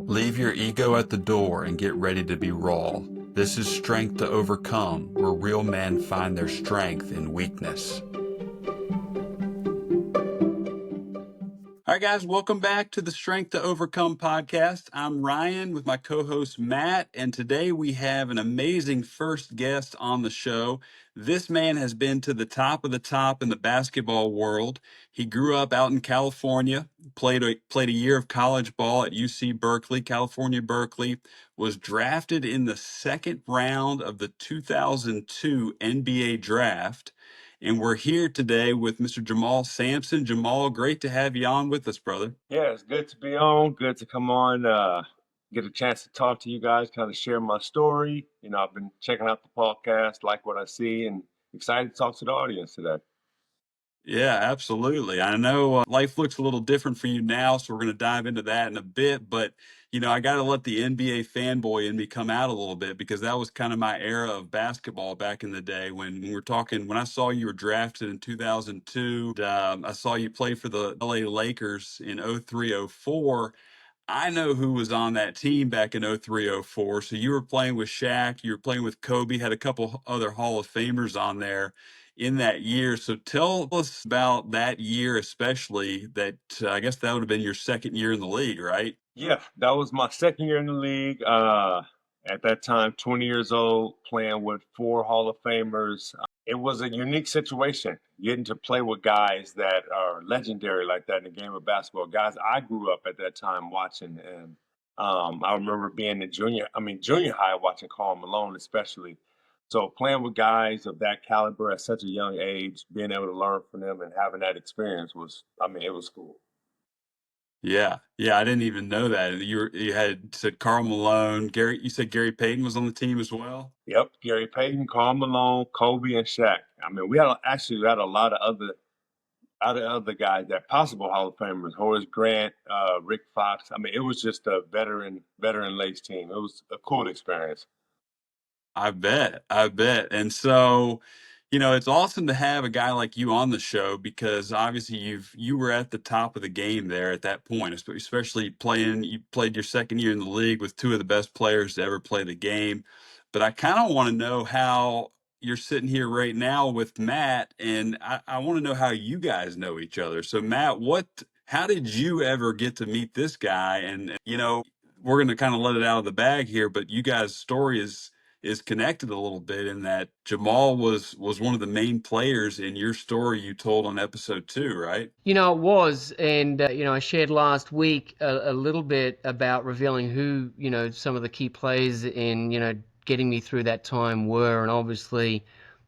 Leave your ego at the door and get ready to be raw. This is Strength to Overcome, where real men find their strength in weakness. All right, guys, welcome back to the Strength to Overcome podcast. I'm Ryan with my co host Matt, and today we have an amazing first guest on the show. This man has been to the top of the top in the basketball world. He grew up out in California, played a year of college ball at UC Berkeley, California, Berkeley, was drafted in the second round of the 2002 NBA draft. And we're here today with Mr. Jamal Sampson. Jamal, great to have you on with us, brother. Yeah, it's good to be on. Good to come on, get a chance to talk to you guys, kind of share my story. I've been checking out the podcast, like what I see, and excited to talk to the audience today. Yeah, absolutely. I know life looks a little different for you now, so we're going to dive into that in a bit. But, I got to let the NBA fanboy in me come out a little bit because that was kind of my era of basketball back in the day when I saw you were drafted in 2002, I saw you play for the LA Lakers in 03-04. I know who was on that team back in 03-04. So you were playing with Shaq, you were playing with Kobe, had a couple other Hall of Famers on there in that year. So tell us about that year, especially that I guess that would have been your second year in the league, right? Yeah, that was my second year in the league. At that time, 20 years old, playing with four Hall of Famers. It was a unique situation getting to play with guys that are legendary like that in the game of basketball. Guys I grew up at that time watching, and I remember being in junior high, watching Karl Malone, especially. So playing with guys of that caliber at such a young age, being able to learn from them and having that experience it was cool. Yeah, yeah, I didn't even know that. You had said Carl Malone, Gary. You said Gary Payton was on the team as well. Yep, Gary Payton, Karl Malone, Kobe, and Shaq. We had a lot of other guys that possible Hall of Famers. Horace Grant, Rick Fox. It was just a veteran laced team. It was a cool experience. I bet. I bet. And so, it's awesome to have a guy like you on the show because obviously you were at the top of the game there at that point, especially you played your second year in the league with two of the best players to ever play the game. But I kind of want to know how you're sitting here right now with Matt, and I want to know how you guys know each other. So Matt, how did you ever get to meet this guy? And we're going to kind of let it out of the bag here, but you guys' story is connected a little bit in that Jamal was one of the main players in your story you told on episode 2, right? It was, and I shared last week a little bit about revealing who some of the key players in getting me through that time were, and obviously,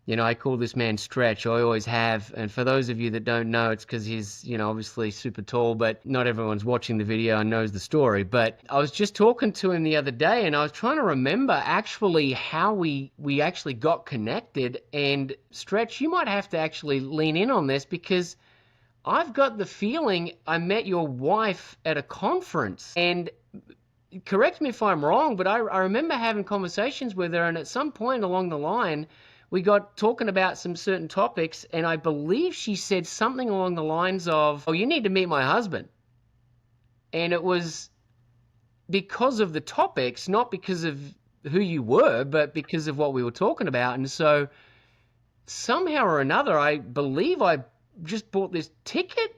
I call this man Stretch. I always have, and for those of you that don't know, it's because he's obviously super tall, but not everyone's watching the video and knows the story. But I was just talking to him the other day, and I was trying to remember actually how we actually got connected. And Stretch, you might have to actually lean in on this because I've got the feeling I met your wife at a conference, and correct me if I'm wrong, but I remember having conversations with her, and at some point along the line, we got talking about some certain topics, and I believe she said something along the lines of, "Oh, you need to meet my husband." And it was because of the topics, not because of who you were, but because of what we were talking about. And so somehow or another, I believe I just bought this ticket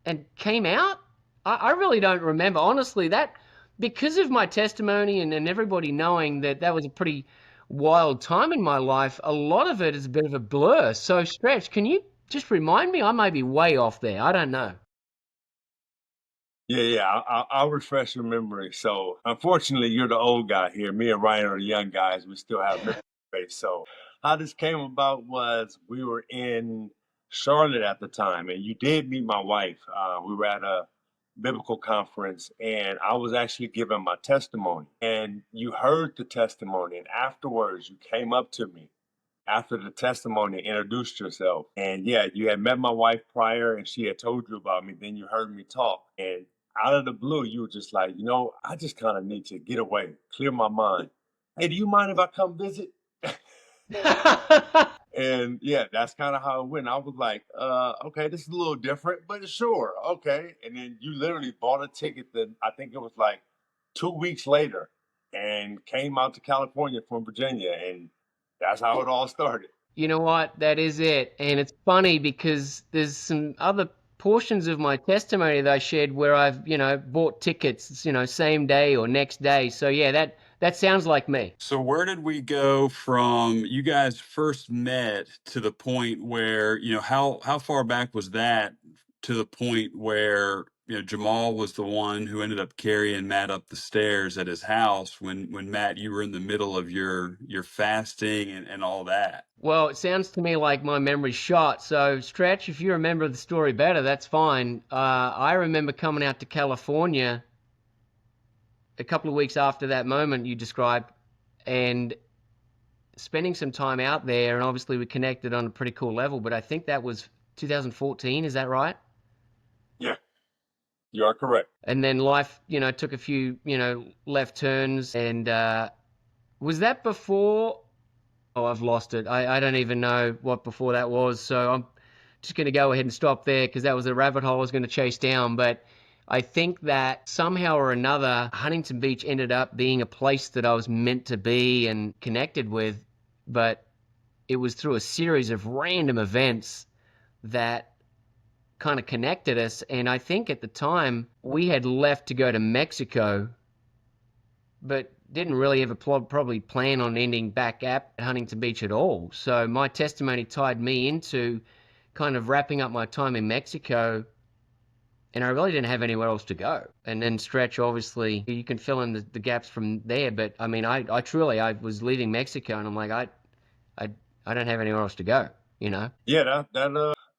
and came out. I really don't remember. Honestly, that because of my testimony and everybody knowing that was a pretty wild time in my life, a lot of it is a bit of a blur. So, Stretch, can you just remind me? I may be way off there. I don't know. Yeah, I'll refresh your memory. So, unfortunately, you're the old guy here. Me and Ryan are the young guys. We still have memory space. So, how this came about was we were in Charlotte at the time, and you did meet my wife. We were at a biblical conference, and I was actually giving my testimony. And you heard the testimony, and afterwards, you came up to me after the testimony, introduced yourself. And yeah, you had met my wife prior and she had told you about me. Then you heard me talk. And out of the blue, you were just like, I just kind of need to get away, clear my mind. Hey, do you mind if I come visit? And yeah, that's kind of how it went. I was like, okay, this is a little different, but sure, okay. And then you literally bought a ticket that I think it was like 2 weeks later and came out to California from Virginia, and that's how it all started. You know what? That is it. And it's funny because there's some other portions of my testimony that I shared where I've, bought tickets, same day or next day. So yeah, that sounds like me. So where did we go from you guys first met to the point where, how far back was that to the point where, Jamal was the one who ended up carrying Matt up the stairs at his house when Matt, you were in the middle of your fasting and all that. Well, it sounds to me like my memory's shot. So, Stretch, if you remember the story better, that's fine. I remember coming out to California a couple of weeks after that moment you described and spending some time out there. And obviously, we connected on a pretty cool level, but I think that was 2014. Is that right? Yeah, you are correct. And then life, took a few, left turns. And was that before? Oh, I've lost it. I don't even know what before that was. So I'm just going to go ahead and stop there because that was a rabbit hole I was going to chase down. But I think that somehow or another, Huntington Beach ended up being a place that I was meant to be and connected with. But it was through a series of random events that kind of connected us. And I think at the time we had left to go to Mexico, but didn't really ever probably plan on ending back at Huntington Beach at all. So my testimony tied me into kind of wrapping up my time in Mexico, and I really didn't have anywhere else to go. And then Stretch, obviously, you can fill in the gaps from there. But I mean, I truly, I was leaving Mexico, and I'm like, I, I don't have anywhere else to go, you know? Yeah,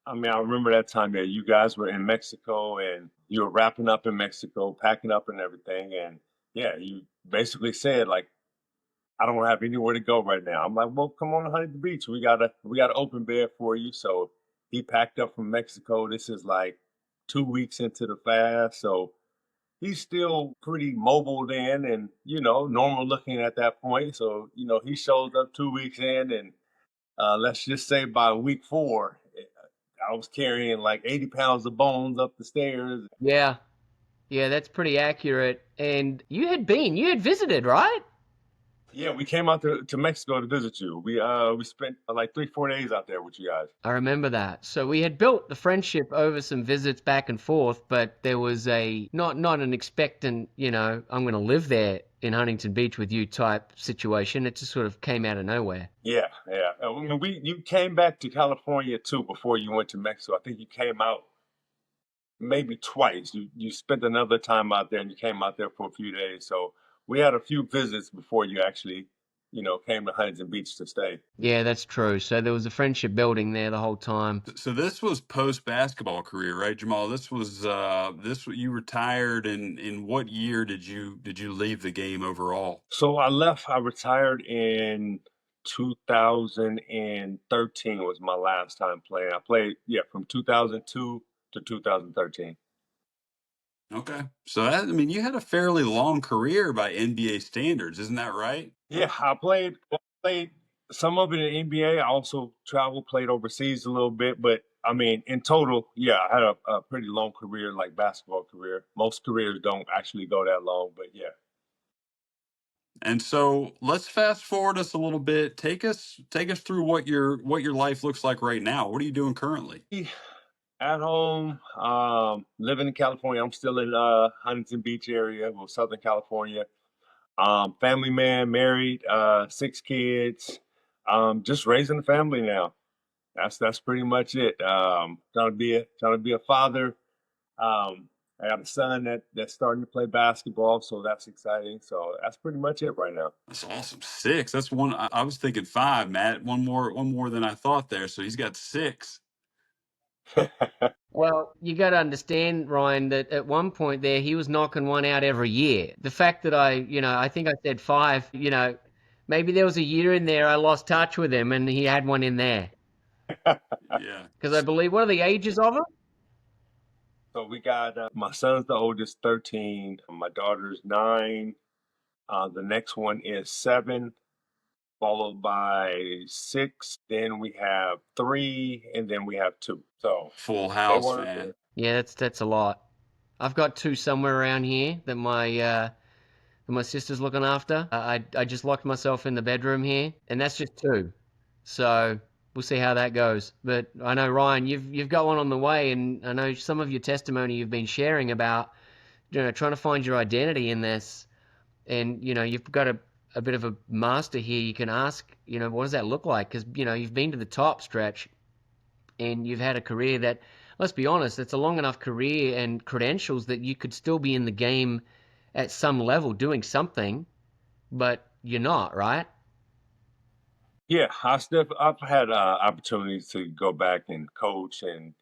I mean, I remember that time that you guys were in Mexico and you were wrapping up in Mexico, packing up and everything. And yeah, you basically said like, I don't have anywhere to go right now. I'm like, well, come on to Huntington Beach. We got an open bed for you. So he packed up from Mexico. This is like 2 weeks into the fast. So he's still pretty mobile then and, normal looking at that point. So, he shows up 2 weeks in and let's just say by week four, I was carrying like 80 pounds of bones up the stairs. Yeah, yeah, that's pretty accurate. And you had visited, right? Yeah, we came out to Mexico to visit you. We spent like 3-4 days out there with you guys. I remember that. So we had built the friendship over some visits back and forth, but there was a not an expectant, I'm going to live there in Huntington Beach with you type situation. It just sort of came out of nowhere. Yeah, yeah. I mean, you came back to California too before you went to Mexico. I think you came out maybe twice. You spent another time out there and you came out there for a few days. So we had a few visits before you actually, came to Huntington Beach to stay. Yeah, that's true. So there was a friendship building there the whole time. So this was post basketball career, right, Jamal? You retired in what year did you leave the game overall? So I retired in 2013 was my last time playing. I played, yeah, from 2002 to 2013. Okay. So that, I mean, you had a fairly long career by NBA standards, isn't that right? Yeah, I played some of it in NBA. I also traveled, played overseas a little bit, but I mean, in total, yeah, I had a pretty long career, like basketball career. Most careers don't actually go that long, but yeah. And so let's fast forward us a little bit. Take us through what your life looks like right now. What are you doing currently? At home, living in California. I'm still in Huntington Beach area, well, Southern California. Family man, married, 6 kids. Just raising a family now. That's pretty much it. Trying to be a father. I got a son that's starting to play basketball, so that's exciting. So that's pretty much it right now. That's awesome. Six. That's one. I was thinking five, Matt. One more than I thought there. So he's got six. Well, you got to understand, Ryan, that at one point there he was knocking one out every year. The fact that I think I said five, maybe there was a year in there I lost touch with him and he had one in there. Yeah. Because I believe, what are the ages of them? So we got my son's the oldest, 13. My daughter's 9. The next one is 7, followed by 6. Then we have 3, and then we have 2. So Full they house, were man. Yeah, that's a lot. I've got two somewhere around here that my and my sister's looking after. I just locked myself in the bedroom here, and that's just two. So we'll see how that goes. But I know, Ryan, you've got one on the way, and I know some of your testimony you've been sharing about, trying to find your identity in this. And you've got a bit of a master here. You can ask, what does that look like? Because you've been to the top, Stretch, and you've had a career that, let's be honest, it's a long enough career and credentials that you could still be in the game at some level doing something, but you're not, right? Yeah, I've had opportunities to go back and coach and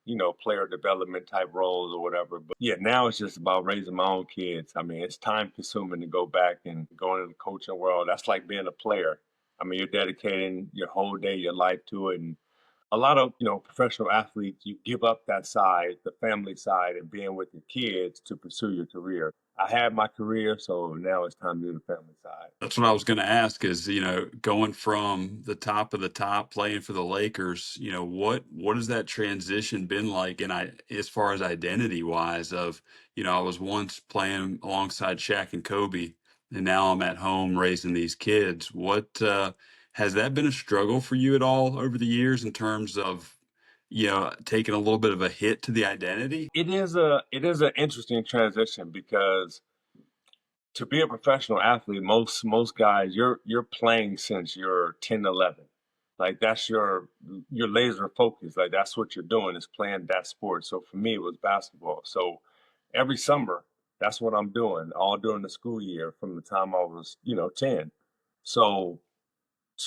player development type roles or whatever. But yeah, now it's just about raising my own kids. I mean, it's time consuming to go back and go into the coaching world. That's like being a player. I mean, you're dedicating your whole day, your life to it, and a lot of professional athletes, you give up that side, the family side, and being with your kids to pursue your career. I had my career, so now it's time to do the family side. That's what I was going to ask is, going from the top of the top playing for the Lakers, what has that transition been like? And as far as identity wise of, I was once playing alongside Shaq and Kobe, and now I'm at home raising these kids. Has that been a struggle for you at all over the years in terms of, taking a little bit of a hit to the identity? It is an interesting transition because to be a professional athlete, most guys, you're playing since you're 10, 11. Like that's your laser focus. Like that's what you're doing is playing that sport. So for me, it was basketball. So every summer, that's what I'm doing all during the school year from the time I was 10. So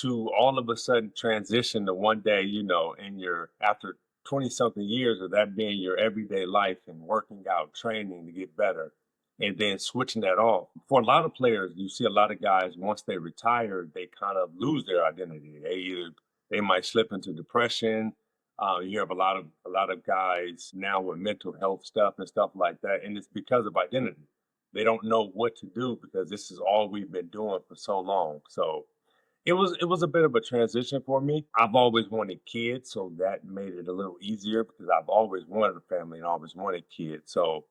to all of a sudden transition to one day, in your after 20 something years of that being your everyday life and working out, training to get better, and then switching that off. For a lot of players, you see a lot of guys once they retire, they kind of lose their identity. They might slip into depression. You have a lot of guys now with mental health stuff and stuff like that, and it's because of identity. They don't know what to do because this is all we've been doing for so long. So it was a bit of a transition for me. I've always wanted kids, so that made it a little easier because I've always wanted a family and always wanted kids. So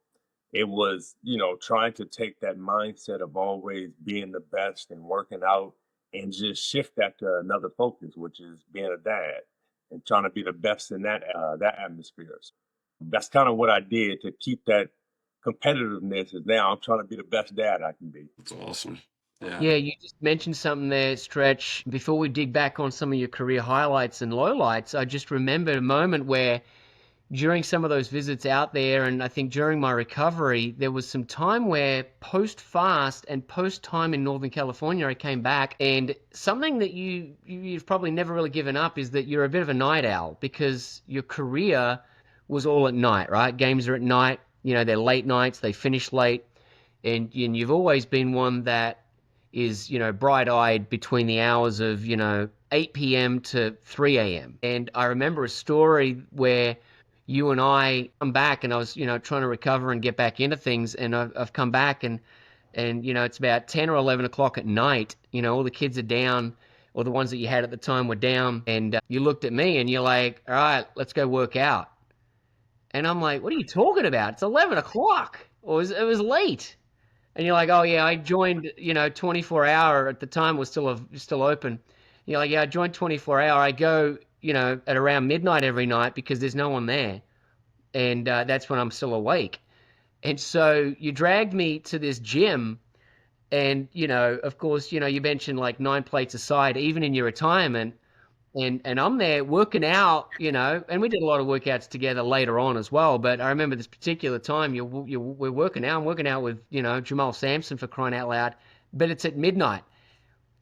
it was, trying to take that mindset of always being the best and working out and just shift that to another focus, which is being a dad and trying to be the best in that atmosphere. So that's kind of what I did to keep that competitiveness. Is now I'm trying to be the best dad I can be. That's awesome. Yeah. Yeah, you just mentioned something there, Stretch. Before we dig back on some of your career highlights and lowlights, I just remembered a moment where during some of those visits out there, and I think during my recovery, there was some time where post fast and post time in Northern California, I came back, and something that you've probably never really given up is that you're a bit of a night owl because your career was all at night, right? Games are at night, they're late nights, they finish late, and you've always been one that is, bright-eyed between the hours of, 8 p.m. to 3 a.m. And I remember a story where you and I come back, and I was, trying to recover and get back into things, and I've come back, and it's about 10 or 11 o'clock at night. All the kids are down, or the ones that you had at the time were down, and you looked at me, and you're like, all right, let's go work out. And I'm like, what are you talking about? It's 11 o'clock. Or it was late. And you're like, oh yeah, I joined, 24 hour at the time was still open. You're like, yeah, I joined 24 hour. I go, at around midnight every night because there's no one there, and that's when I'm still awake. And so you dragged me to this gym, and of course, you mentioned like 9 plates aside, even in your retirement, and I'm there working out, and we did a lot of workouts together later on as well. But I remember this particular time we're working out. I'm working out with Jamal Sampson, for crying out loud. But it's at midnight,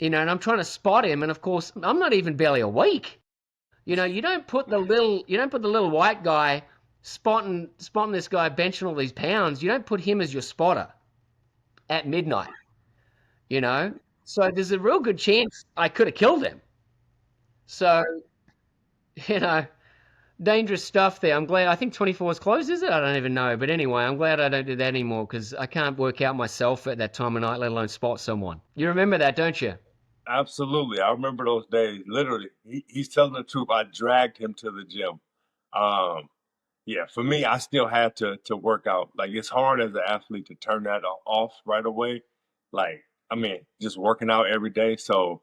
and I'm trying to spot him, and of course I'm not even barely awake. You don't put the little white guy spotting this guy benching all these pounds. You don't put him as your spotter at midnight. You know, so there's a real good chance I could have killed him. So you know, dangerous stuff there. I'm glad. I think 24 is closed, is it? I don't even know. But anyway, I'm glad I don't do that anymore because I can't work out myself at that time of night, let alone spot someone. You remember that, don't you? Absolutely. I remember those days. Literally, he's telling the truth. I dragged him to the gym. Um, yeah, for me, I still had to work out. Like it's hard as an athlete to turn that off right away. Like I mean, just working out every day. So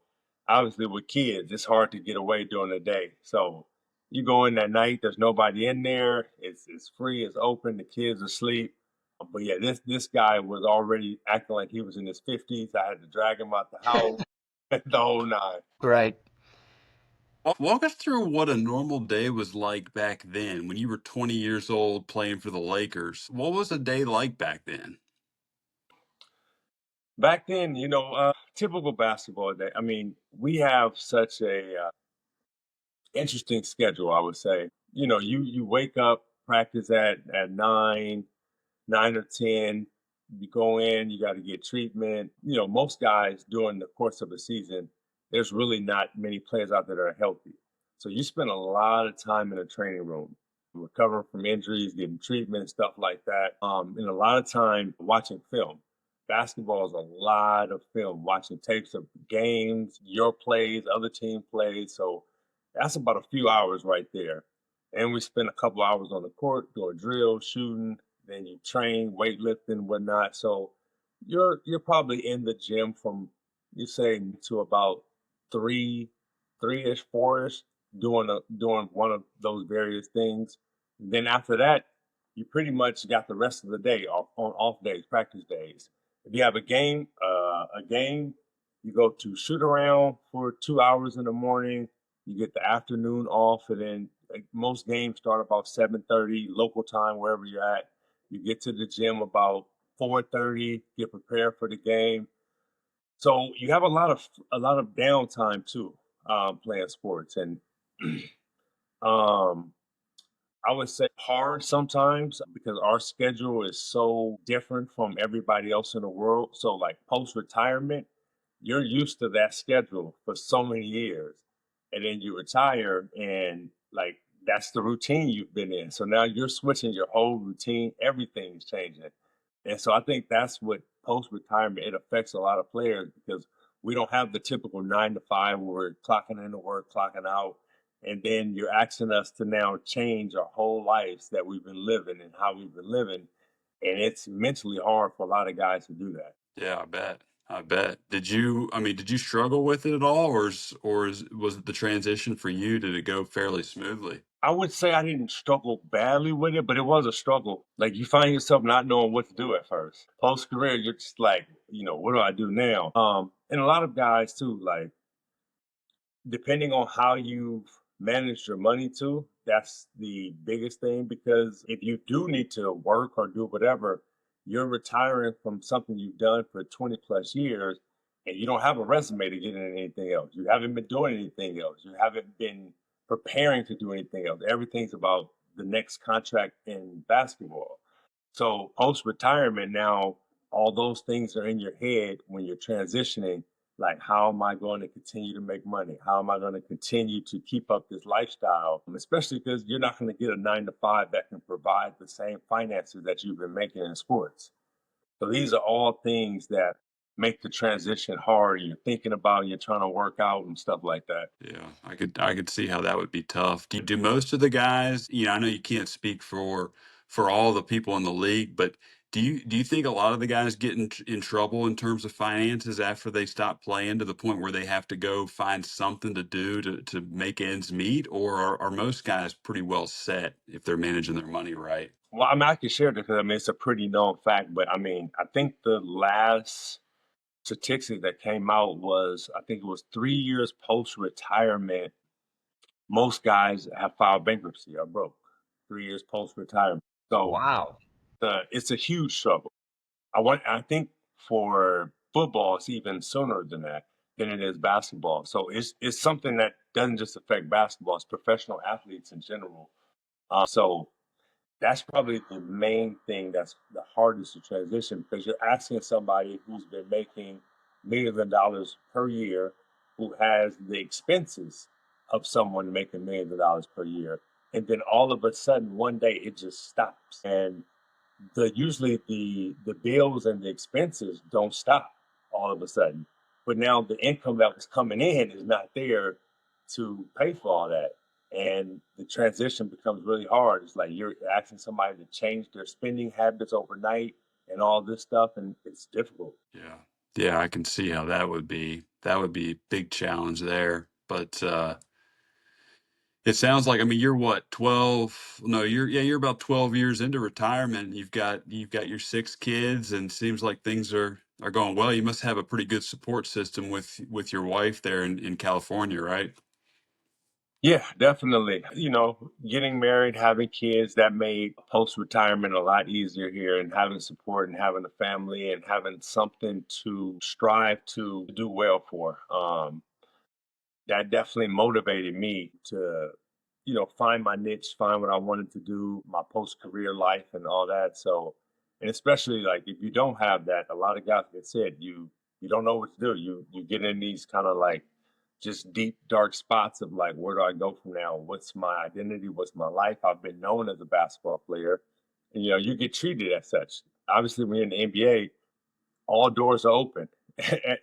obviously with kids, it's hard to get away during the day. So you go in that night, there's nobody in there. It's free, it's open, the kids are asleep. But yeah, this guy was already acting like he was in his 50s. I had to drag him out the house, the whole nine. Great. Walk us through what a normal day was like back then when you were 20 years old playing for the Lakers. What was a day like back then? Back then, typical basketball day. I mean, we have such a interesting schedule, I would say. You wake up, practice at 9 or 10. You go in, you got to get treatment. Most guys during the course of a season, there's really not many players out there that are healthy. So you spend a lot of time in a training room, recovering from injuries, getting treatment, stuff like that. And a lot of time watching film. Basketball is a lot of film, watching tapes of games, your plays, other team plays. So that's about a few hours right there. And we spend a couple hours on the court doing drills, shooting, then you train, weightlifting, whatnot. So you're probably in the gym from you say to about three, 3-ish, 4-ish, doing one of those various things. Then after that, you pretty much got the rest of the day off on off days, practice days. If you have a game, you go to shoot around for 2 hours in the morning. You get the afternoon off, and then like, most games start about 7:30 local time, wherever you're at. You get to the gym about 4:30, get prepared for the game. So you have a lot of downtime too, playing sports, and um, I would say hard sometimes because our schedule is so different from everybody else in the world. So like post retirement, you're used to that schedule for so many years. And then you retire and like that's the routine you've been in. So now you're switching your whole routine, everything's changing. And so I think that's what post retirement it affects a lot of players because we don't have the typical 9 to 5 where we're clocking into work, clocking out, and then you're asking us to now change our whole lives that we've been living and how we've been living. And it's mentally hard for a lot of guys to do that. Yeah, I bet. I bet. Did you struggle with it at all, was it the transition for you? Did it go fairly smoothly? I would say I didn't struggle badly with it, but it was a struggle. Like you find yourself not knowing what to do at first. Post career, you're just like, what do I do now? And a lot of guys too, like depending on how you've managed your money too, that's the biggest thing because if you do need to work or do whatever, you're retiring from something you've done for 20 plus years and you don't have a resume to get into anything else. You haven't been doing anything else. You haven't been preparing to do anything else. Everything's about the next contract in basketball. So post retirement now, all those things are in your head when you're transitioning. Like, how am I going to continue to make money? How am I going to continue to keep up this lifestyle? Especially because you're not going to get a 9 to 5 that can provide the same finances that you've been making in sports. So these are all things that make the transition hard. You're thinking about, you're trying to work out and stuff like that. Yeah, I could see how that would be tough. Do most of the guys, I know you can't speak for all the people in the league, but do you think a lot of the guys get in trouble in terms of finances after they stop playing to the point where they have to go find something to do to make ends meet, or are most guys pretty well set if they're managing their money right? Well, I mean, I can share this because I mean, it's a pretty known fact, but I mean, I think the last statistic that came out was I think it was 3 years post retirement. Most guys have filed bankruptcy or broke 3 years post retirement. So Wow. it's a huge struggle. I think for football, it's even sooner than that than it is basketball. So it's something that doesn't just affect basketball; it's professional athletes in general. So that's probably the main thing that's the hardest to transition because you're asking somebody who's been making millions of dollars per year, who has the expenses of someone making millions of dollars per year. And then all of a sudden, one day it just stops. And usually the bills and the expenses don't stop all of a sudden. But now the income that was coming in is not there to pay for all that. And the transition becomes really hard. It's like you're asking somebody to change their spending habits overnight and all this stuff, and it's difficult. Yeah. Yeah, I can see how that would be a big challenge there. But it sounds like, I mean, you're what, 12? No, you're about 12 years into retirement. You've got your 6 kids, and seems like things are going well. You must have a pretty good support system with your wife there in California, right? Yeah, definitely. You know, getting married, having kids, that made post retirement a lot easier here, and having support and having a family and having something to strive to do well for. That definitely motivated me to, you know, find my niche, find what I wanted to do, my post career life and all that. So, and especially like if you don't have that, a lot of guys get said you don't know what to do. You get in these kind of like just deep dark spots of like, where do I go from now? What's my identity? What's my life? I've been known as a basketball player, and you know you get treated as such. Obviously, when you're in the NBA, all doors are open.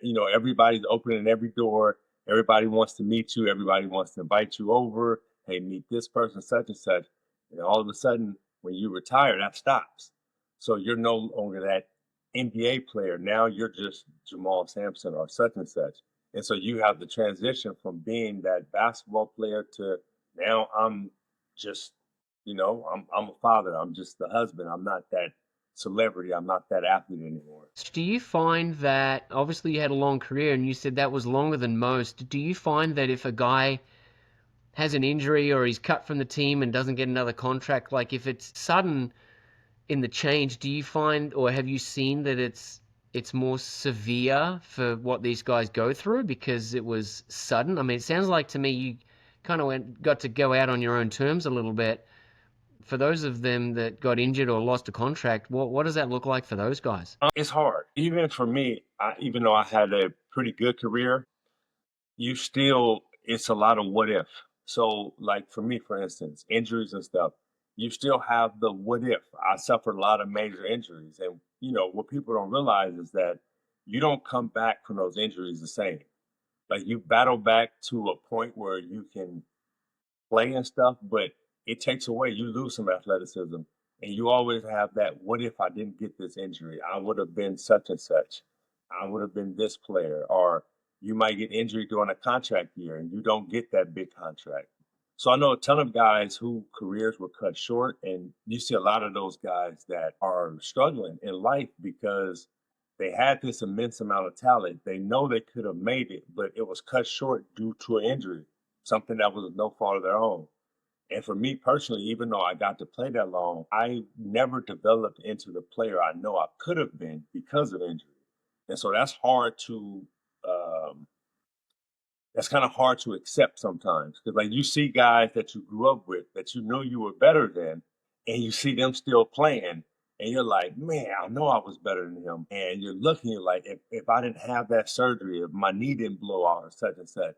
You know, everybody's opening every door. Everybody wants to meet you. Everybody wants to invite you over. Hey, meet this person, such and such. And all of a sudden, when you retire, that stops. So you're no longer that NBA player. Now you're just Jamal Sampson or such and such. And so you have the transition from being that basketball player to now I'm just, you know, I'm a father. I'm just the husband. I'm not that celebrity. I'm not that athlete anymore. Do you find that obviously you had a long career and you said that was longer than most? Do you find that if a guy has an injury or he's cut from the team and doesn't get another contract, like if it's sudden in the change, do you find or have you seen that it's more severe for what these guys go through because it was sudden? I mean, it sounds like to me you kind of got to go out on your own terms a little bit. For those of them that got injured or lost a contract, what does that look like for those guys? It's hard. Even for me, even though I had a pretty good career, you still, it's a lot of what if. So, like for me, for instance, injuries and stuff, you still have the what if. I suffered a lot of major injuries. And, you know, what people don't realize is that you don't come back from those injuries the same. Like you battle back to a point where you can play and stuff, but it takes away, you lose some athleticism. And you always have that, what if I didn't get this injury? I would have been such and such. I would have been this player. Or you might get injured during a contract year and you don't get that big contract. So I know a ton of guys who careers were cut short, and you see a lot of those guys that are struggling in life because they had this immense amount of talent. They know they could have made it, but it was cut short due to an injury, something that was no fault of their own. And for me personally, even though I got to play that long, I never developed into the player I know I could have been because of injury. And so um, that's kind of hard to accept sometimes because like you see guys that you grew up with that you knew you were better than, and you see them still playing, and you're like, man, I know I was better than him. And you're looking, you're like, if I didn't have that surgery, if my knee didn't blow out or such and such,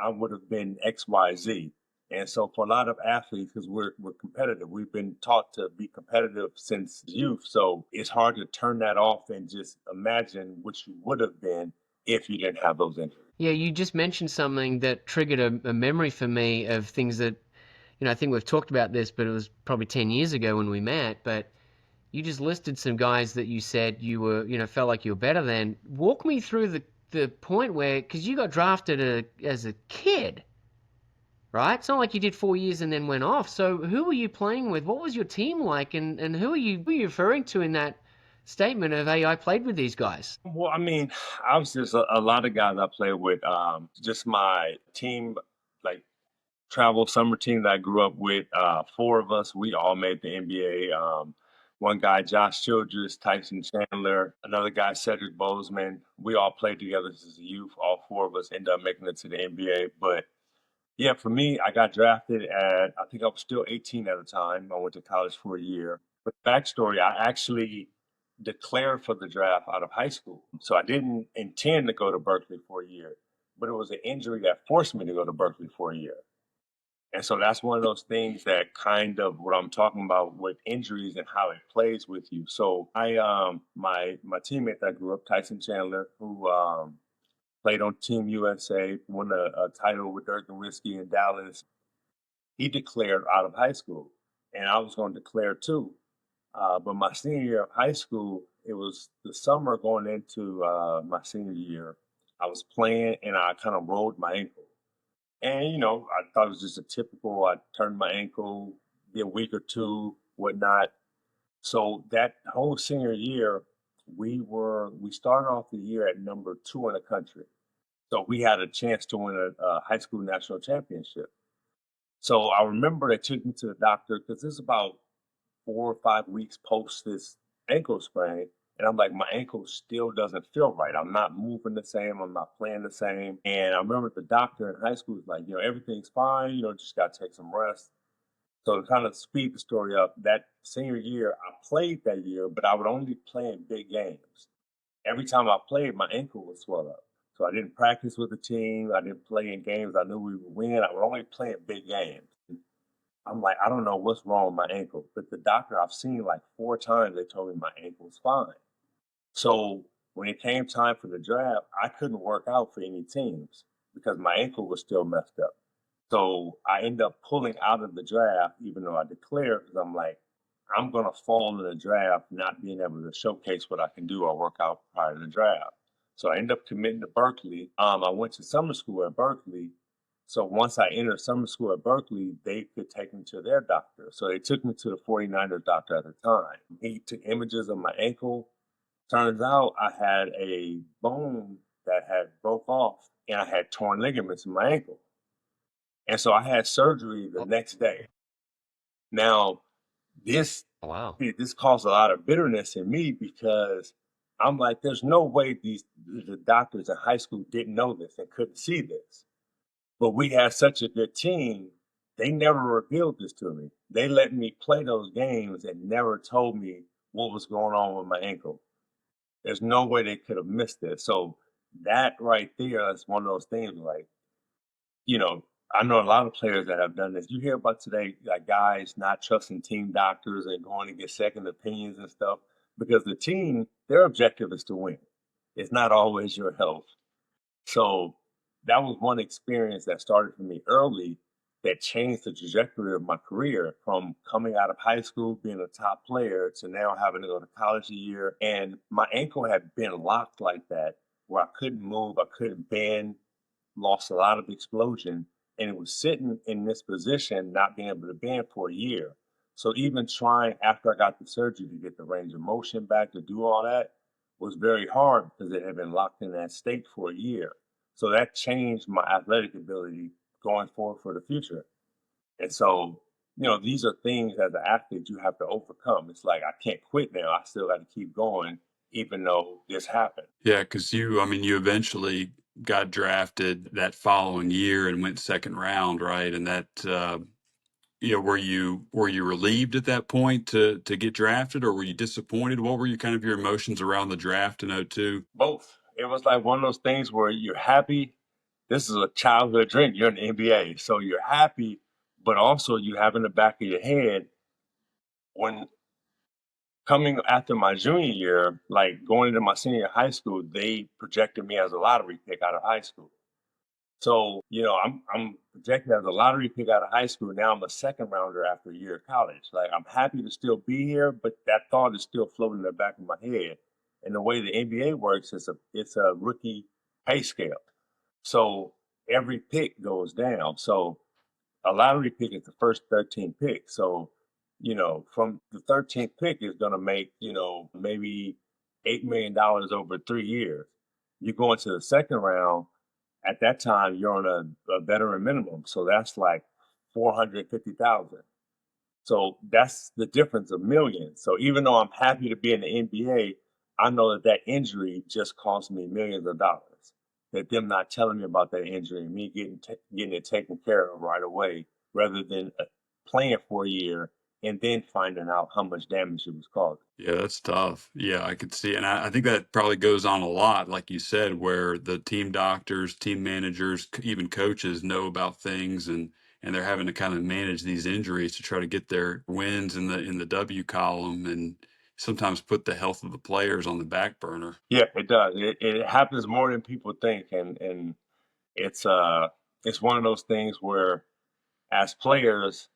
I would have been XYZ. And so for a lot of athletes, because we're competitive, we've been taught to be competitive since youth. So it's hard to turn that off and just imagine what you would have been if you didn't have those injuries. Yeah, you just mentioned something that triggered a memory for me of things that, I think we've talked about this, but it was probably 10 years ago when we met. But you just listed some guys that you said you were, felt like you were better than. Walk me through the point where, because you got drafted as a kid, right? It's not like you did 4 years and then went off. So who were you playing with? What was your team like? And who are you referring to in that statement of, hey, I played with these guys? Well, I mean, obviously, there's a lot of guys I play with. Just my team, like travel summer team that I grew up with. Four of us, we all made the NBA. One guy, Josh Childress, Tyson Chandler, another guy, Cedric Bozeman. We all played together as a youth. All four of us ended up making it to the NBA. But yeah, for me, I got drafted at, I think I was still 18 at the time. I went to college for a year. But backstory, I actually declared for the draft out of high school. So I didn't intend to go to Berkeley for a year, but it was an injury that forced me to go to Berkeley for a year. And so that's one of those things that kind of what I'm talking about with injuries and how it plays with you. So my teammate that I grew up, Tyson Chandler, who played on Team USA, won a title with Dirk and Whiskey in Dallas. He declared out of high school, and I was going to declare too. But my senior year of high school, It was the summer going into my senior year. I was playing and I kind of rolled my ankle. And, I thought it was just a typical, I turned my ankle, be a week or two, whatnot. So that whole senior year, we started off the year at number 2 in the country. So we had a chance to win a high school national championship. So I remember they took me to the doctor because this is about 4 or 5 weeks post this ankle sprain. And I'm like, my ankle still doesn't feel right. I'm not moving the same. I'm not playing the same. And I remember the doctor in high school was like, everything's fine. Just got to take some rest. So to kind of speed the story up, that senior year, I played that year, but I would only play in big games. Every time I played, my ankle would swell up. So I didn't practice with the team. I didn't play in games I knew we would win. I would only play in big games. I'm like, I don't know what's wrong with my ankle. But the doctor I've seen like 4 times, they told me my ankle's fine. So when it came time for the draft, I couldn't work out for any teams because my ankle was still messed up. So I ended up pulling out of the draft, even though I declared, because I'm like, I'm going to fall in the draft not being able to showcase what I can do or work out prior to the draft. So I ended up committing to Berkeley. I went to summer school at Berkeley. So once I entered summer school at Berkeley, they could take me to their doctor. So they took me to the 49ers doctor at the time. He took images of my ankle. Turns out I had a bone that had broke off and I had torn ligaments in my ankle. And so I had surgery the Oh, next day. Now, this wow. this caused a lot of bitterness in me because I'm like, there's no way the doctors in high school didn't know this and couldn't see this. But we had such a good team, they never revealed this to me. They let me play those games and never told me what was going on with my ankle. There's no way they could have missed it. So that right there is one of those things like, you know, I know a lot of players that have done this. You hear about today, like guys not trusting team doctors and going to get second opinions and stuff because the team, their objective is to win. It's not always your health. So that was one experience that started for me early that changed the trajectory of my career from coming out of high school, being a top player, to now having to go to college a year. And my ankle had been locked like that where I couldn't move, I couldn't bend, lost a lot of explosion, and it was sitting in this position, not being able to bend for a year. So even trying after I got the surgery to get the range of motion back to do all that was very hard because it had been locked in that state for a year. So that changed my athletic ability going forward for the future. And so, these are things as an athlete you have to overcome. It's like I can't quit now. I still got to keep going, even though this happened. Yeah, because I mean, you eventually got drafted that following year and went second round, right? And that, were you relieved at that point to get drafted, or were you disappointed? What were your kind of your emotions around the draft in '02? Both. It was like one of those things where you're happy. This is a childhood dream. You're in the NBA, so you're happy, but also you have in the back of your head when coming after my junior year, like going into my senior high school, they projected me as a lottery pick out of high school. So, I'm projected as a lottery pick out of high school. Now I'm a second rounder after a year of college. Like I'm happy to still be here, but that thought is still floating in the back of my head. And the way the NBA works is it's a rookie pay scale. So every pick goes down. So a lottery pick is the first 13 picks. So, from the 13th pick is going to make, maybe $8 million over 3 years. You go into the second round, at that time, you're on a veteran minimum. So that's like 450,000. So that's the difference of millions. So even though I'm happy to be in the NBA, I know that that injury just cost me millions of dollars. That them not telling me about that injury and me getting it taken care of right away, rather than playing for a year and then finding out how much damage it was causing. Yeah, that's tough. Yeah, I could see, and I think that probably goes on a lot, like you said, where the team doctors, team managers, even coaches know about things, and they're having to kind of manage these injuries to try to get their wins in the W column, and sometimes put the health of the players on the back burner. Yeah, it does. It happens more than people think, and it's it's one of those things where as players,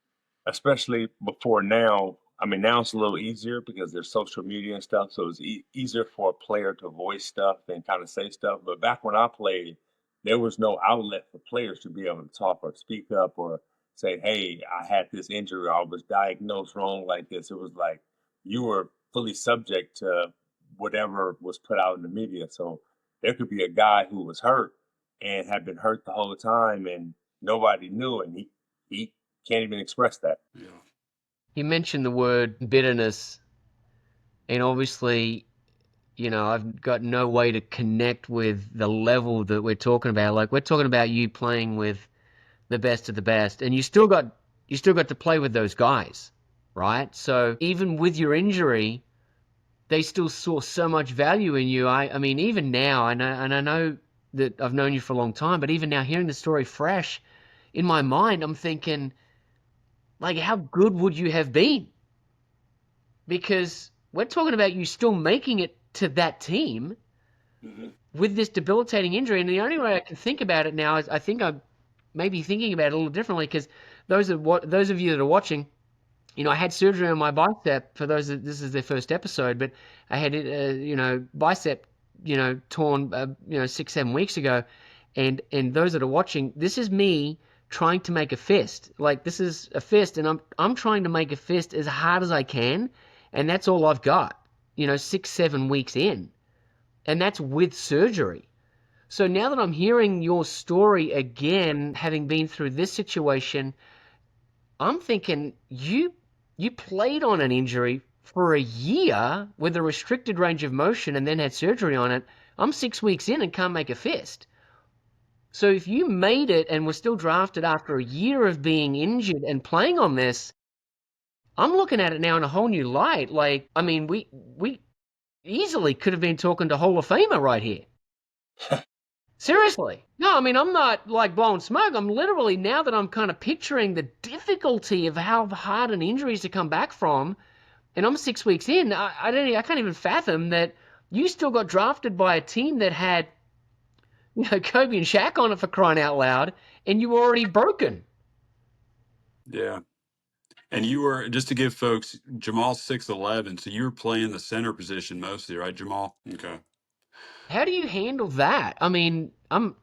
especially before now, I mean, now it's a little easier because there's social media and stuff, so it's easier for a player to voice stuff and kind of say stuff. But back when I played, there was no outlet for players to be able to talk or speak up or say, "Hey, I had this injury. I was diagnosed wrong like this." It was like you were fully subject to whatever was put out in the media. So there could be a guy who was hurt and had been hurt the whole time, and nobody knew, and he can't even express that. Yeah. You mentioned the word bitterness, and obviously, I've got no way to connect with the level that we're talking about. Like we're talking about you playing with the best of the best, and you still got to play with those guys, right? So even with your injury, they still saw so much value in you. I mean, even now, I know that I've known you for a long time, but even now, hearing the story fresh in my mind, I'm thinking, like, how good would you have been? Because we're talking about you still making it to that team Mhm. with this debilitating injury. And the only way I can think about it now is I think I'm maybe thinking about it a little differently because those of you that are watching, I had surgery on my bicep. For those that this is their first episode, but I had bicep torn 6-7 weeks ago, and those that are watching, this is me trying to make a fist. Like this is a fist, and I'm trying to make a fist as hard as I can, and that's all I've got. 6-7 weeks in, and that's with surgery. So now that I'm hearing your story again, having been through this situation, I'm thinking you played on an injury for a year with a restricted range of motion and then had surgery on it. I'm 6 weeks in and can't make a fist. So if you made it and were still drafted after a year of being injured and playing on this, I'm looking at it now in a whole new light. Like, I mean, we easily could have been talking to Hall of Famer right here. Seriously. No, I mean, I'm not like blowing smoke. I'm literally, now that I'm kind of picturing the difficulty of how hard an injury is to come back from, and I'm 6 weeks in, I can't even fathom that you still got drafted by a team that had, Kobe and Shaq on it, for crying out loud, and you were already broken. Yeah. And you were, just to give folks, Jamal's 6'11", so you were playing the center position mostly, right, Jamal? Okay. How do you handle that? I mean, I'm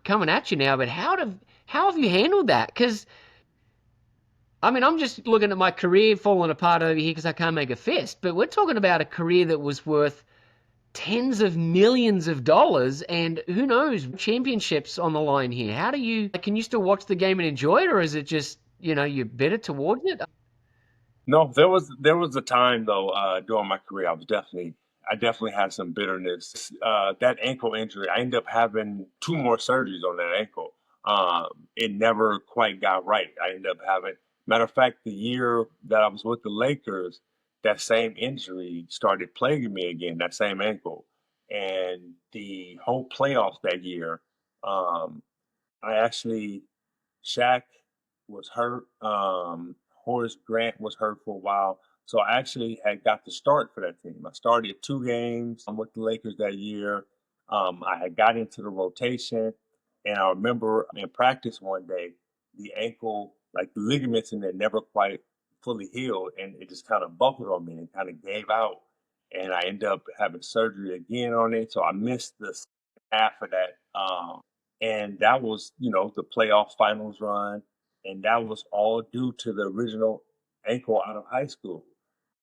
coming at you now, but how have you handled that? Because I mean, I'm just looking at my career falling apart over here because I can't make a fist. But we're talking about a career that was worth tens of millions of dollars, and who knows, championships on the line here. Can you still watch the game and enjoy it, or is it just, you're bitter towards it? No, there was a time though during my career I definitely had some bitterness. That ankle injury, I ended up having two more surgeries on that ankle. It never quite got right. I ended up having, matter of fact, the year that I was with the Lakers, that same injury started plaguing me again. That same ankle, and the whole playoffs that year, I actually Shaq was hurt. Horace Grant was hurt for a while. So I actually had got to start for that team. I started 2 games with the Lakers that year. I had got into the rotation, and I remember in practice one day, the ankle, like the ligaments in there, never quite fully healed, and it just kind of buckled on me and kind of gave out. And I ended up having surgery again on it, so I missed the half of that. And that was, the playoff finals run, and that was all due to the original ankle out of high school.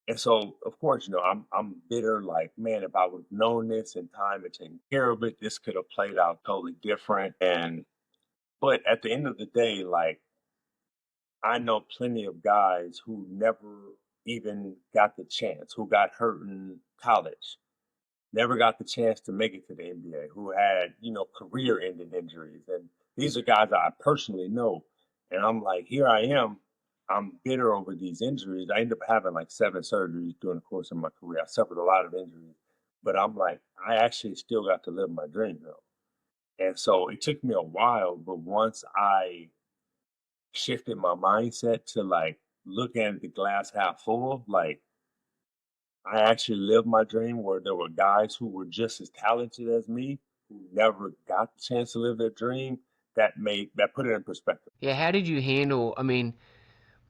And so, of course, I'm bitter. Like, man, if I would have known this in time and taken care of it, this could have played out totally different. And but at the end of the day, like, I know plenty of guys who never even got the chance, who got hurt in college, never got the chance to make it to the NBA, who had, career-ending injuries. And these are guys that I personally know. And I'm like, here I am. I'm bitter over these injuries. I ended up having like 7 surgeries during the course of my career. I suffered a lot of injuries. But I'm like, I actually still got to live my dream though. And so it took me a while, but once I shifted my mindset to like look at the glass half full, like I actually lived my dream where there were guys who were just as talented as me who never got the chance to live their dream. That put it in perspective. Yeah, how did you handle? I mean,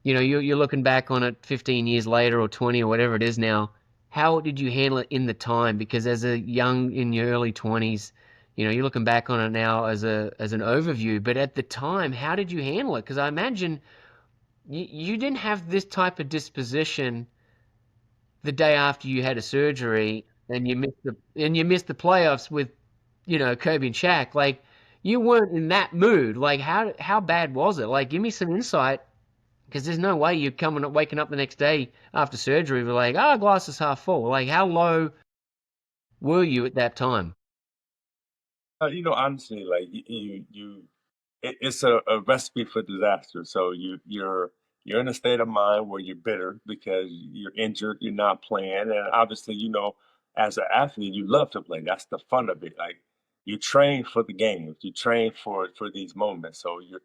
you're looking back on it 15 years later or 20 or whatever it is now. How did you handle it in the time? Because as a young in your early 20s, you're looking back on it now as an overview, but at the time, how did you handle it? Because I imagine you didn't have this type of disposition the day after you had a surgery and you missed the playoffs with Kobe and Shaq. Like, you weren't in that mood. Like, how bad was it? Like, give me some insight, because there's no way you're waking up the next day after surgery with like, oh, glass is half full. Like, how low were you at that time? Honestly, like it's a recipe for disaster. So you're in a state of mind where you're bitter because you're injured, you're not playing, and obviously, as an athlete, you love to play. That's the fun of it. Like, you train for the games, you train for these moments. So you're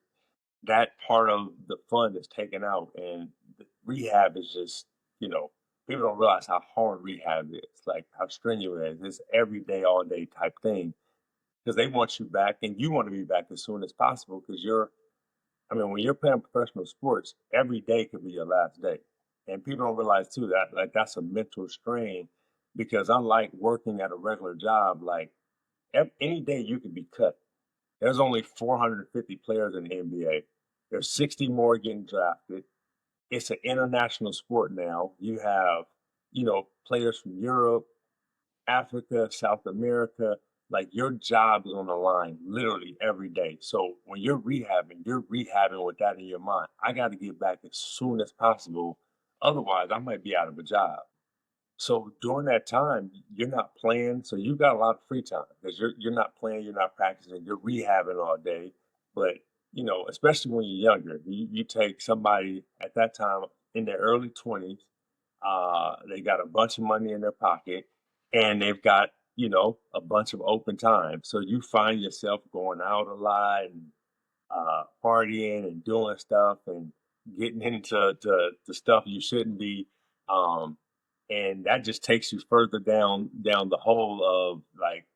that part of the fun is taken out, and the rehab is just, you know, people don't realize how hard rehab is, like how strenuous it is. It's every day, all day type thing because they want you back and you want to be back as soon as possible because I mean, when you're playing professional sports, every day could be your last day. And people don't realize too that like that's a mental strain because unlike working at a regular job, like any day you could be cut. There's only 450 players in the NBA. There's 60 more getting drafted. It's an international sport now. You have, players from Europe, Africa, South America. Like, your job is on the line literally every day. So when you're rehabbing with that in your mind. I got to get back as soon as possible. Otherwise, I might be out of a job. So during that time, you're not playing, so you got a lot of free time because you're not playing, you're not practicing, you're rehabbing all day. But especially when you're younger, you take somebody at that time in their early 20s, they got a bunch of money in their pocket, and they've got a bunch of open time. So you find yourself going out a lot and partying and doing stuff and getting into the stuff you shouldn't be. Um, and that just takes you further down the hole of like,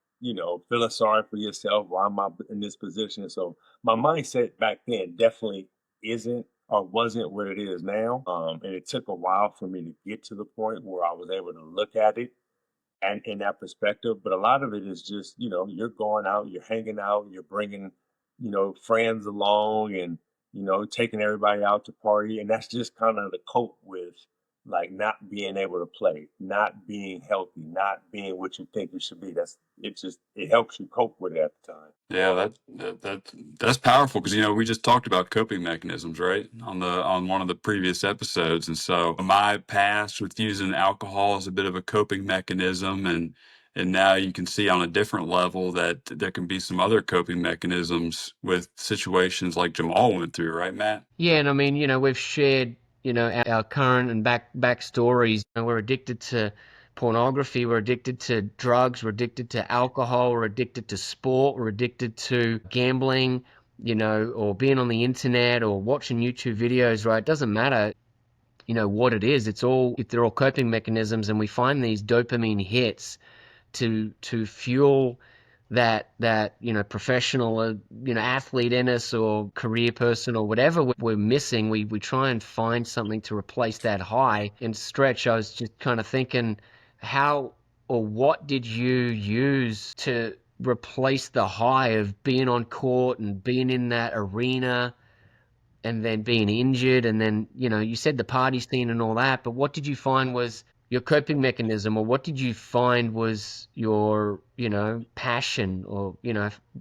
feeling sorry for yourself. Why am I in this position? So my mindset back then definitely isn't or wasn't what it is now. And it took a while for me to get to the point where I was able to look at it and in that perspective. But a lot of it is just, you're going out, you're hanging out, you're bringing, friends along and, taking everybody out to party. And that's just kind of the cope with like not being able to play, not being healthy, not being what you think you should be. It helps you cope with it at the time. Yeah, that's powerful because we just talked about coping mechanisms, right? On one of the previous episodes, and so my past with using alcohol is a bit of a coping mechanism, and now you can see on a different level that there can be some other coping mechanisms with situations like Jamal went through, right, Matt? Yeah, and I mean, we've shared, our current and back stories. We're addicted to pornography, we're addicted to drugs, we're addicted to alcohol, we're addicted to sport, we're addicted to gambling, or being on the internet or watching YouTube videos, right? It doesn't matter, what it is. They're all coping mechanisms, and we find these dopamine hits to fuel that professional athlete in us or career person or whatever we're missing. We try and find something to replace that high. And Stretch, I was just kind of thinking, how or what did you use to replace the high of being on court and being in that arena and then being injured, and then you said the party scene and all that, but what did you find was your coping mechanism, or what did you find was your passion, or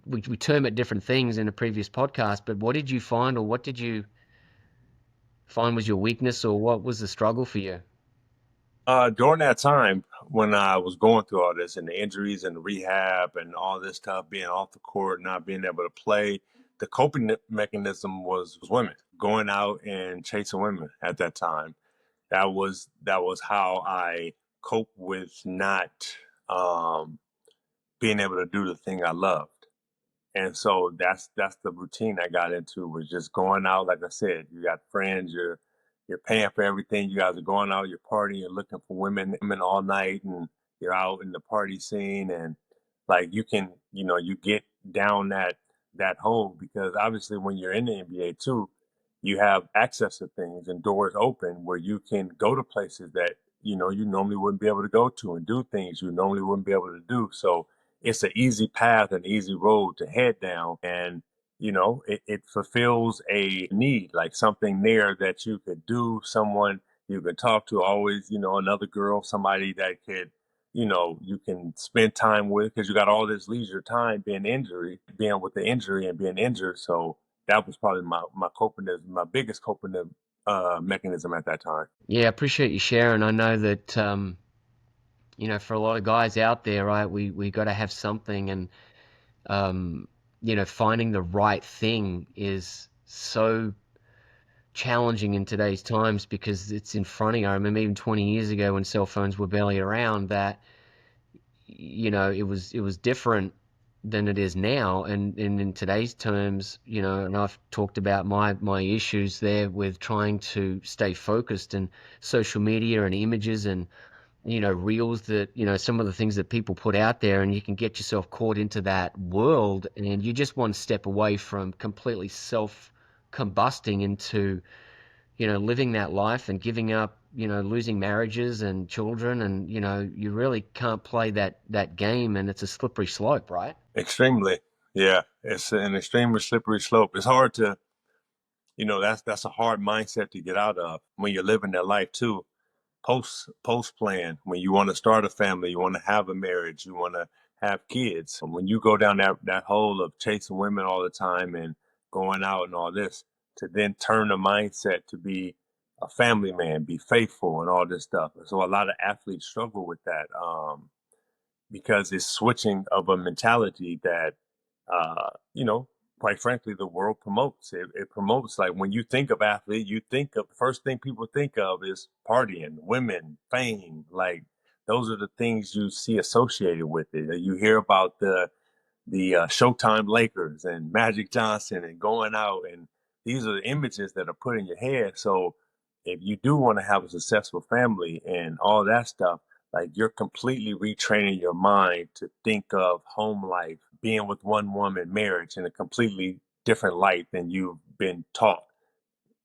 we term it different things in a previous podcast, but what did you find, or what did you find was your weakness, or what was the struggle for you? During that time when I was going through all this and the injuries and the rehab and all this stuff, being off the court, not being able to play, the coping mechanism was women, going out and chasing women at that time. That was how I cope with not um, being able to do the thing I loved. And so that's the routine I got into, was just going out. Like I said, you got friends, you're paying for everything. You guys are going out, you're partying, you're looking for women all night, and you're out in the party scene, and like you get down that hole because obviously when you're in the NBA too, you have access to things and doors open where you can go to places that, you normally wouldn't be able to go to and do things you normally wouldn't be able to do. So it's an easy path, an easy road to head down. And, it fulfills a need, like something there that you could do, someone you could talk to, always, another girl, somebody that could, you can spend time with because you got all this leisure time being with the injury and being injured. So that was probably my my biggest coping mechanism at that time. Yeah, I appreciate you sharing. I know that for a lot of guys out there, right, we got to have something, and finding the right thing is so challenging in today's times because it's in front of you. I remember even 20 years ago when cell phones were barely around that it was different than it is now, and in today's terms, and I've talked about my issues there with trying to stay focused, and social media and images and reels that some of the things that people put out there, and you can get yourself caught into that world, and you just one step away from completely self combusting into living that life and giving up, losing marriages and children, and you really can't play that game, and it's a slippery slope, right? Extremely. Yeah. It's an extremely slippery slope. It's hard to, that's a hard mindset to get out of when you're living that life too. Post plan, when you want to start a family, you want to have a marriage, you want to have kids. When you go down that hole of chasing women all the time and going out and all this, to then turn the mindset to be a family man, be faithful and all this stuff. So a lot of athletes struggle with that. Because it's switching of a mentality that, uh, you know, quite frankly, the world promotes. It promotes, like, when you think of athlete, you think of, the first thing people think of is partying, women, fame. Like, those are the things you see associated with it. You hear about the Showtime Lakers and Magic Johnson and going out, and these are the images that are put in your head. So if you do want to have a successful family and all that stuff, like, you're completely retraining your mind to think of home life, being with one woman, marriage in a completely different light than you've been taught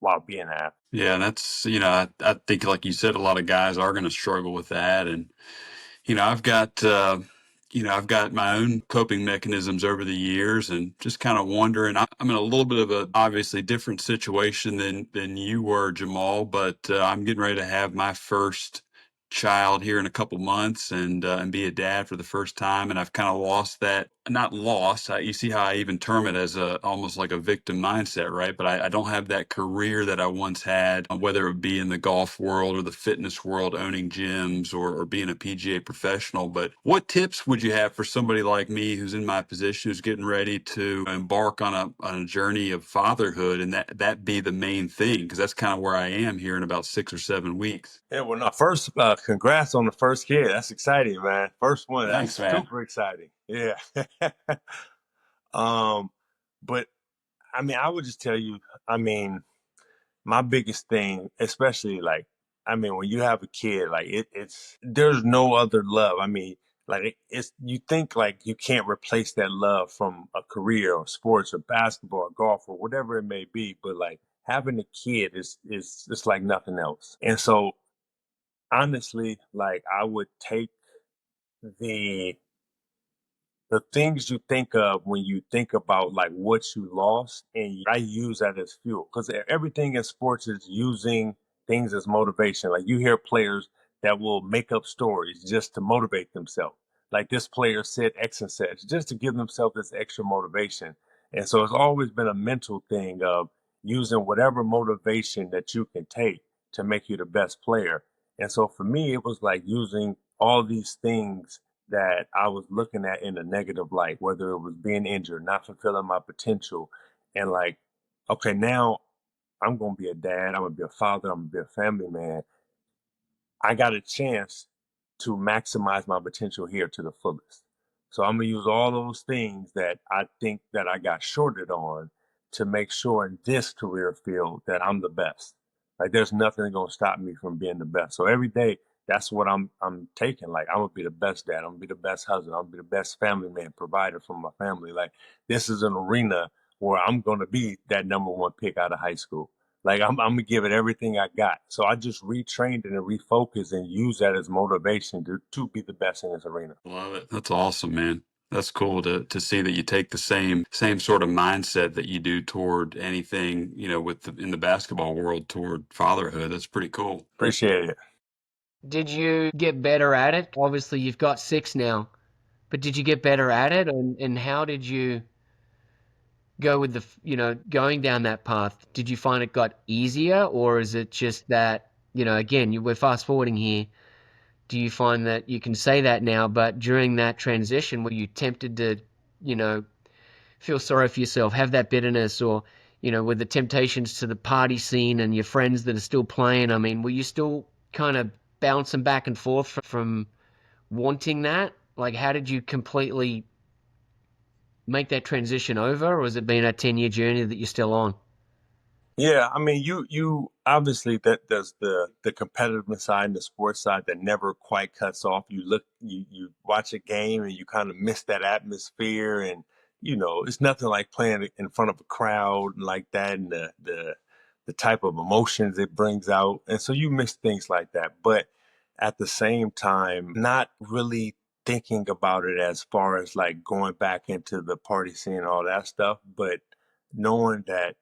while being an athlete. Yeah, and that's, I think, like you said, a lot of guys are going to struggle with that. And, I've got, I've got my own coping mechanisms over the years, and just kind of wondering. I'm in a little bit of a obviously different situation than you were, Jamal, but I'm getting ready to have my first child here in a couple months, and be a dad for the first time. And I've kind of lost that, not lost. You see how I even term it as a almost like a victim mindset, right? But I don't have that career that I once had, whether it be in the golf world or the fitness world, owning gyms, or being a PGA professional. But what tips would you have for somebody like me who's in my position, who's getting ready to embark on a journey of fatherhood, and that be the main thing? Because that's kind of where I am here in about 6 or 7 weeks. Yeah, well, no, first, congrats on the first kid. That's exciting, man. First one, that's Thanks, man. super exciting. Yeah. um, but I mean, I would just tell you, I mean, my biggest thing, especially, like, I mean, when you have a kid, like, it's there's no other love. I mean, like, it's, you think like you can't replace that love from a career or sports or basketball or golf or whatever it may be, but like, having a kid is just like nothing else. And so, honestly, like, I would take the the things you think of when you think about, like, what you lost, and I use that as fuel, because everything in sports is using things as motivation. Like, you hear players that will make up stories just to motivate themselves, like, this player said X and such, just to give themselves this extra motivation. And so it's always been a mental thing of using whatever motivation that you can take to make you the best player. And so for me, it was like using all these things that I was looking at in a negative light, whether it was being injured, not fulfilling my potential, and like, okay, now I'm gonna be a dad, I'm gonna be a father, I'm gonna be a family man. I got a chance to maximize my potential here to the fullest. So I'm gonna use all those things that I think that I got shorted on to make sure in this career field that I'm the best. Like, there's nothing gonna stop me from being the best. So every day, that's what I'm taking. Like, I'm gonna be the best dad. I'm gonna be the best husband. I'm gonna be the best family man, provider for my family. Like, this is an arena where I'm gonna be that number one pick out of high school. Like I'm gonna give it everything I got. So I just retrained it and refocused and use that as motivation to be the best in this arena. Love it. That's awesome, man. That's cool to see that you take the same sort of mindset that you do toward anything, with in the basketball world toward fatherhood. That's pretty cool. Appreciate it. Did you get better at it? Obviously, you've got six now, but did you get better at it? And how did you go with going down that path? Did you find it got easier, or is it just that, again, we're fast forwarding here. Do you find that you can say that now, but during that transition, were you tempted to, you know, feel sorry for yourself, have that bitterness, or, with the temptations to the party scene and your friends that are still playing? I mean, were you still kind of bouncing back and forth from wanting that? Like, how did you completely make that transition over, or has it been a 10-year journey that you're still on? Yeah, I mean, you obviously that there's the competitiveness side and the sports side that never quite cuts off. You watch a game and you kind of miss that atmosphere, and it's nothing like playing in front of a crowd like that, and the type of emotions it brings out, and so you miss things like that. But at the same time, not really thinking about it as far as like going back into the party scene and all that stuff, but knowing that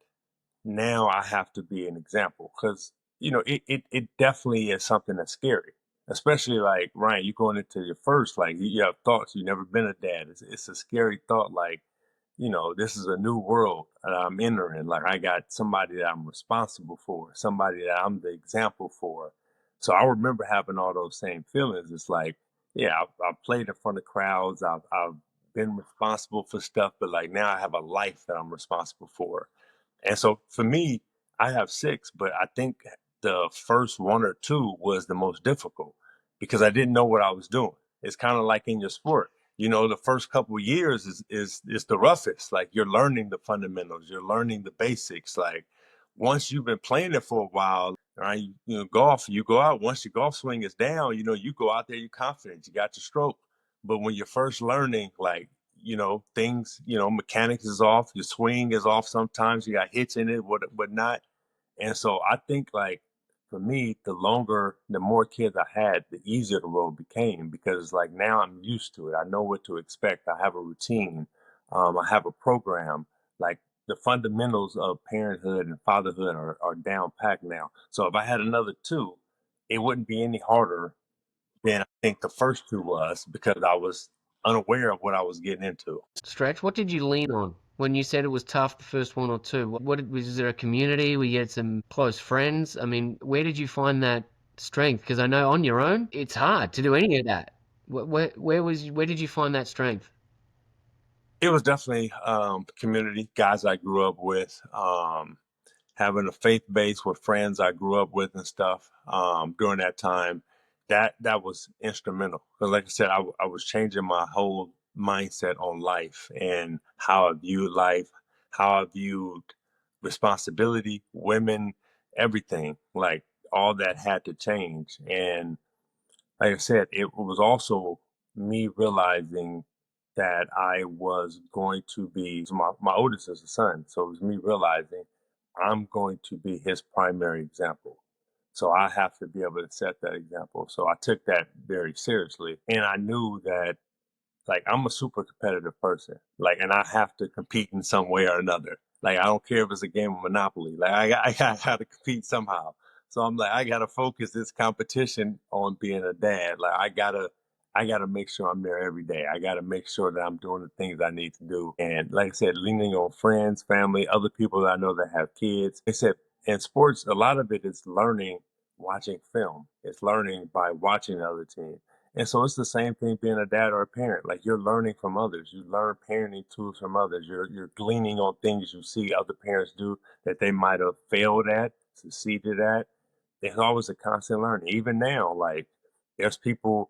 now I have to be an example because it definitely is something that's scary, especially like Ryan, you going into your first, like you have thoughts, you've never been a dad. It's a scary thought, like this is a new world that I'm entering. Like I got somebody that I'm responsible for, somebody that I'm the example for. So I remember having all those same feelings. It's like, yeah, I've played in front of crowds, I've been responsible for stuff, but like now I have a life that I'm responsible for. And so for me, I have six, but I think the first one or two was the most difficult because I didn't know what I was doing. It's kind of like in your sport. The first couple of years is the roughest. Like you're learning the fundamentals, you're learning the basics. Like once you've been playing it for a while, right? Golf, you go out, once your golf swing is down, you go out there, you're confident, you got your stroke. But when you're first learning, like things, mechanics is off, your swing is off sometimes, you got hits in it, what not. And so I think like for me, the more kids I had, the easier the road became because like now I'm used to it. I know what to expect. I have a routine. I have a program. Like the fundamentals of parenthood and fatherhood are down packed now. So if I had another two, it wouldn't be any harder than I think the first two was because I was unaware of what I was getting into. Stretch, what did you lean on when you said it was tough the first one or two? Was there a community where you had some close friends? I mean, where did you find that strength? Because I know on your own, it's hard to do any of that. Where did you find that strength? It was definitely community, guys I grew up with, having a faith base with friends I grew up with and stuff during that time. That was instrumental because, like I said, I was changing my whole mindset on life and how I viewed life, how I viewed responsibility, women, everything. Like all that had to change, and like I said, it was also me realizing that I was going to be my oldest is a son, so it was me realizing I'm going to be his primary example. So I have to be able to set that example. So I took that very seriously, and I knew that like I'm a super competitive person. Like, and I have to compete in some way or another. Like, I don't care if it's a game of Monopoly. Like, I got to compete somehow. So I'm like, I gotta focus this competition on being a dad. Like, I gotta make sure I'm there every day. I gotta make sure that I'm doing the things I need to do. And like I said, leaning on friends, family, other people that I know that have kids. Like I said, in sports, a lot of it is learning, watching film. It's learning by watching the other team. And so it's the same thing being a dad or a parent. Like you're learning from others. You learn parenting tools from others. You're gleaning on things you see other parents do that they might have failed at, succeeded at. There's always a constant learning. Even now, like there's people,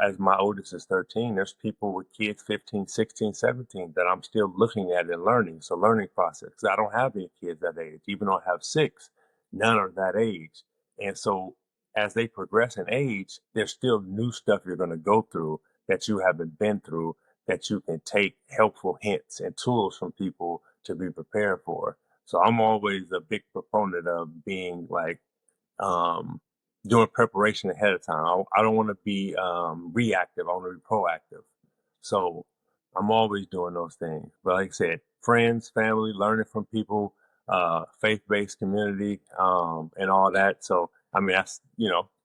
as my oldest is 13, there's people with kids 15, 16, 17 that I'm still looking at and learning. So learning process. 'Cause I don't have any kids that age. Even though I have six, none are that age. And so as they progress in age, there's still new stuff you're going to go through that you haven't been through that you can take helpful hints and tools from people to be prepared for. So I'm always a big proponent of being like um, doing preparation ahead of time. I don't want to be reactive. I want to be proactive. So I'm always doing those things. But like I said, friends, family, learning from people, faith-based community, and all that. So I mean, that's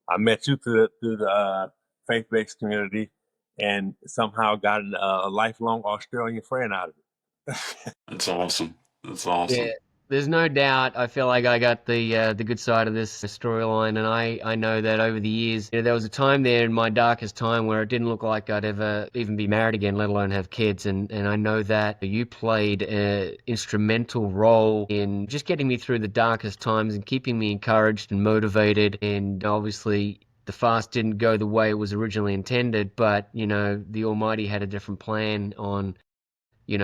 I met you through the faith-based community, and somehow got a lifelong Australian friend out of it. That's awesome. That's Yeah, awesome. there's no doubt. I feel like I got the good side of this storyline, and I know that over the years, there was a time there in my darkest time where it didn't look like I'd ever even be married again, let alone have kids. And I know that you played an instrumental role in just getting me through the darkest times and keeping me encouraged and motivated. And obviously, the fast didn't go the way it was originally intended, but the Almighty had a different plan on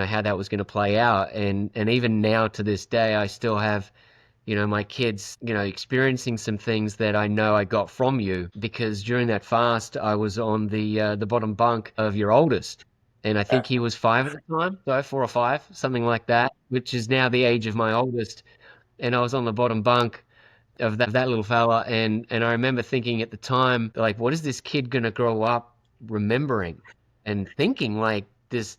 how that was going to play out. And even now to this day, I still have my kids experiencing some things that I know I got from you, because during that fast I was on the bottom bunk of your oldest, and I think he was 5 at the time, so 4 or 5, something like that, which is now the age of my oldest. And I was on the bottom bunk of that little fella, and I remember thinking at the time, like, what is this kid gonna grow up remembering and thinking, like, this,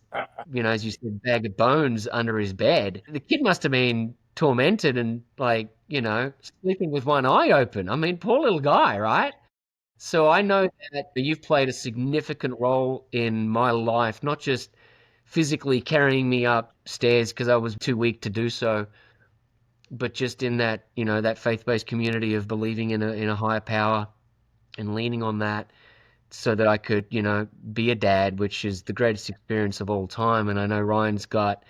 as you said, bag of bones under his bed. The kid must have been tormented and, like, sleeping with one eye open. I mean, poor little guy, right? So I know that you've played a significant role in my life, not just physically carrying me upstairs because I was too weak to do so, but just in that that faith-based community of believing in a higher power and leaning on that, so that I could be a dad, which is the greatest experience of all time. And I know Ryan's got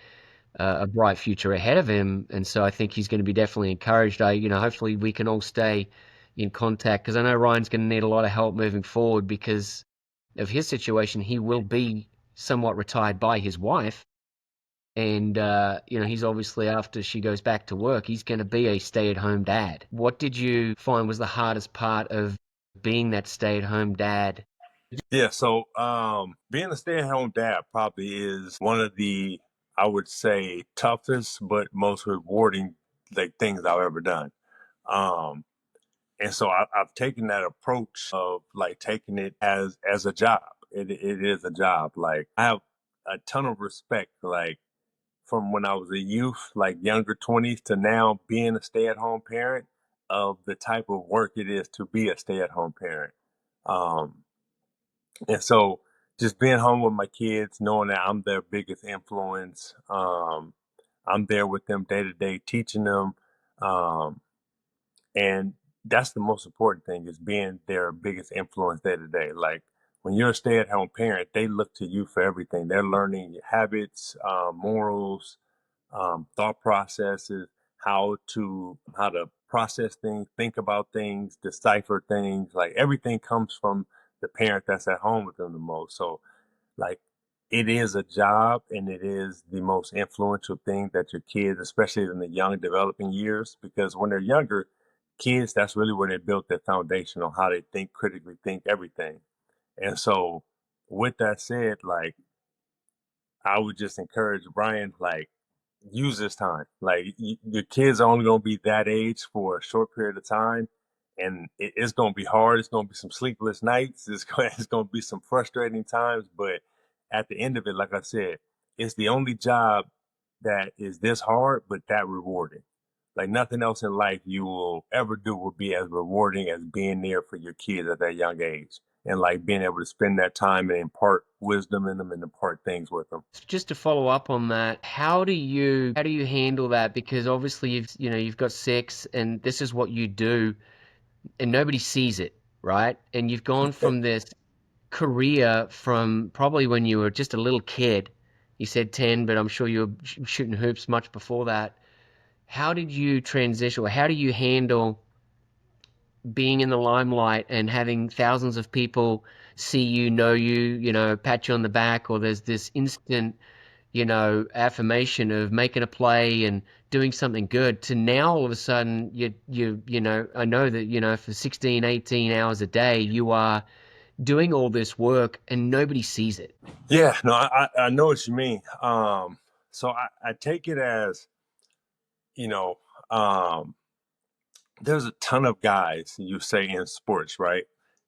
a bright future ahead of him, and so I think he's going to be definitely encouraged. Hopefully we can all stay in contact, because I know Ryan's going to need a lot of help moving forward because of his situation. He will be somewhat retired by his wife, and he's obviously, after she goes back to work, he's going to be a stay-at-home dad. What did you find was the hardest part of being that stay-at-home dad? Yeah, so being a stay-at-home dad probably is one of the, I would say, toughest but most rewarding like things I've ever done. Um, and so I've taken that approach of like taking it as a job. It is a job. Like I have a ton of respect, like from when I was a youth, like younger 20s to now being a stay-at-home parent, of the type of work it is to be a stay-at-home parent. Um, and so just being home with my kids, knowing that I'm their biggest influence, I'm there with them day to day, teaching them. Um, and that's the most important thing, is being their biggest influence day to day. Like when you're a stay at home parent, they look to you for everything. They're learning your habits, morals, thought processes, how to process things, think about things, decipher things. Like everything comes from the parent that's at home with them the most. So like it is a job, and it is the most influential thing that your kids, especially in the young developing years, because when they're younger, kids, that's really where they built their foundation on how they think, critically think everything. And so with that said, like I would just encourage Brian, like, use this time. Like, your kids are only going to be that age for a short period of time, and it's going to be hard. It's going to be some sleepless nights. It's going to be some frustrating times. But at the end of it, like I said, it's the only job that is this hard, but that rewarding. Like nothing else in life you will ever do will be as rewarding as being there for your kids at that young age, and like being able to spend that time and impart wisdom in them and impart things with them. Just to follow up on that, how do you handle that? Because obviously you've got 6, and this is what you do, and nobody sees it, right? And you've gone from this career from probably when you were just a little kid. You said 10, but I'm sure you were shooting hoops much before that. How did you transition, or how do you handle being in the limelight and having thousands of people see you, know you, pat you on the back, or there's this instant, affirmation of making a play and doing something good, to now all of a sudden I know that, for 16, 18 hours a day, you are doing all this work and nobody sees it. Yeah, no, I know what you mean. So I take it as, you know, um, there's a ton of guys you say in sports, right?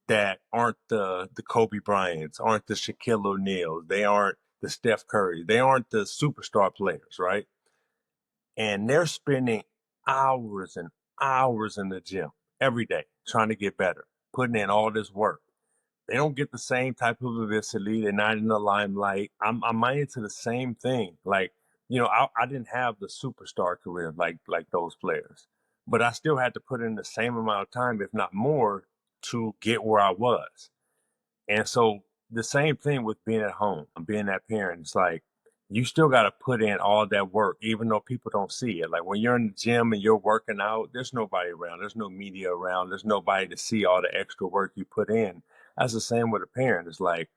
That aren't the Kobe Bryants, aren't the Shaquille O'Neals, they aren't the Steph Curry, they aren't the superstar players, right? And they're spending hours and hours in the gym every day trying to get better, putting in all this work. They don't get the same type of publicity. They're not in the limelight. I'm minded to the same thing. Like, I didn't have the superstar career like those players, but I still had to put in the same amount of time, if not more, to get where I was. And so the same thing with being at home, being that parent. It's like you still got to put in all that work, even though people don't see it. Like when you're in the gym and you're working out, there's nobody around, there's no media around, there's nobody to see all the extra work you put in. That's the same with a parent. It's like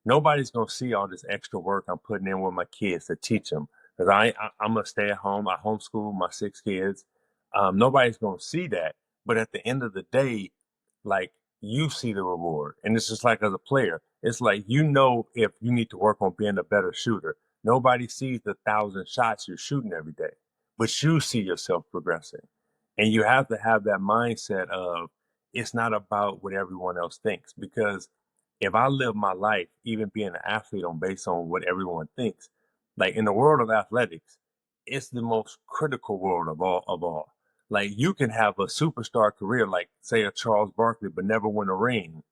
nobody's gonna see all this extra work I'm putting in with my kids to teach them. Because I'm gonna stay at home. I homeschool my 6 kids. Nobody's gonna see that. But at the end of the day, like you see the reward, and it's just like as a player, it's like if you need to work on being a better shooter. Nobody sees the 1,000 shots you're shooting every day, but you see yourself progressing, and you have to have that mindset of it's not about what everyone else thinks because if I live my life, even being an athlete, on based on what everyone thinks, like in the world of athletics, it's the most critical world of all. Like you can have a superstar career, like say a Charles Barkley, but never win a ring,